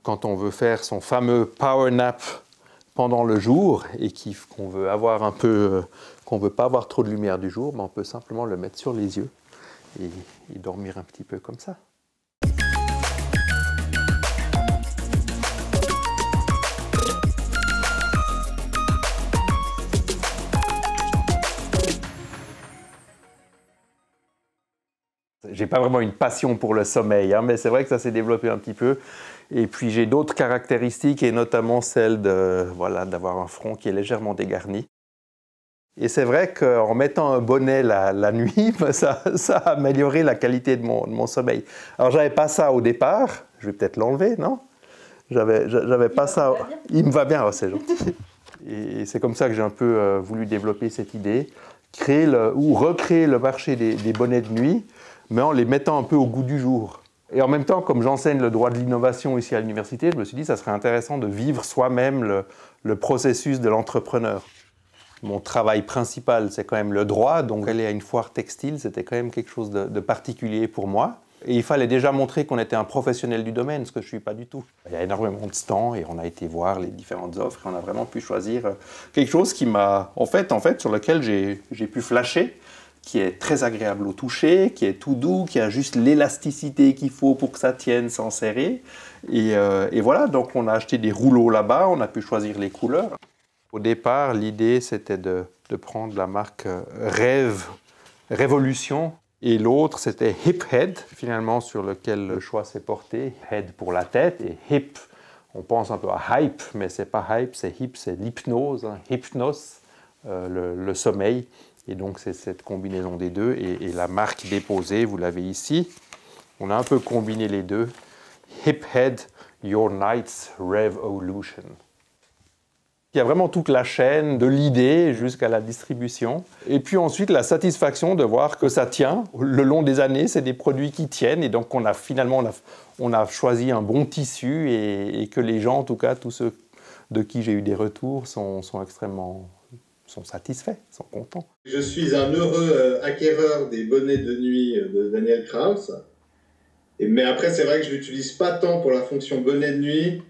quand on veut faire son fameux power nap pendant le jour et qu'on veut avoir un peu, qu'on veut pas avoir trop de lumière du jour, on peut simplement le mettre sur les yeux et dormir un petit peu comme ça. J'ai pas vraiment une passion pour le sommeil, mais c'est vrai que ça s'est développé un petit peu. Et puis j'ai d'autres caractéristiques, et notamment celle d'avoir un front qui est légèrement dégarni. Et c'est vrai qu'en mettant un bonnet la nuit, ça a amélioré la qualité de mon sommeil. Alors j'avais pas ça au départ, je vais peut-être l'enlever, non? J'avais pas ça. Il me va bien, oh, c'est gentil. Et c'est comme ça que j'ai un peu voulu développer cette idée, recréer le marché des bonnets de nuit, mais en les mettant un peu au goût du jour. Et en même temps, comme j'enseigne le droit de l'innovation ici à l'université, je me suis dit que ça serait intéressant de vivre soi-même le processus de l'entrepreneur. Mon travail principal, c'est quand même le droit, donc aller à une foire textile, c'était quand même quelque chose de particulier pour moi. Et il fallait déjà montrer qu'on était un professionnel du domaine, ce que je ne suis pas du tout. Il y a énormément de stands et on a été voir les différentes offres et on a vraiment pu choisir quelque chose qui m'a, en fait, sur lequel j'ai pu flasher, qui est très agréable au toucher, qui est tout doux, qui a juste l'élasticité qu'il faut pour que ça tienne sans serrer. Et voilà, donc on a acheté des rouleaux là-bas, on a pu choisir les couleurs. Au départ, l'idée, c'était de prendre la marque Révolution, et l'autre, c'était Hip Head, finalement, sur lequel le choix s'est porté. Head pour la tête, et hip, on pense un peu à hype, mais c'est pas hype, c'est hip, c'est l'hypnose, hypnos, le sommeil. Et donc, c'est cette combinaison des deux. Et la marque déposée, vous l'avez ici. On a un peu combiné les deux. Hip Head, Your Night's Revolution. Il y a vraiment toute la chaîne, de l'idée jusqu'à la distribution. Et puis ensuite, la satisfaction de voir que ça tient. Le long des années, c'est des produits qui tiennent. Et donc, on a choisi un bon tissu et que les gens, en tout cas, tous ceux de qui j'ai eu des retours, sont satisfaits, sont contents. Je suis un heureux acquéreur des bonnets de nuit de Daniel Kraus. Mais après, c'est vrai que je ne l'utilise pas tant pour la fonction bonnet de nuit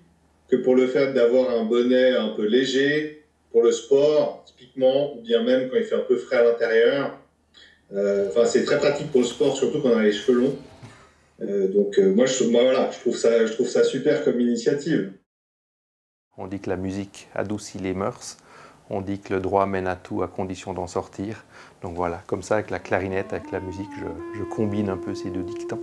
que pour le fait d'avoir un bonnet un peu léger pour le sport, typiquement, ou bien même quand il fait un peu frais à l'intérieur. C'est très pratique pour le sport, surtout quand on a les cheveux longs. Moi, je trouve ça super comme initiative. On dit que la musique adoucit les mœurs. On dit que le droit mène à tout à condition d'en sortir. Donc voilà, comme ça, avec la clarinette, avec la musique, je combine un peu ces deux dictants.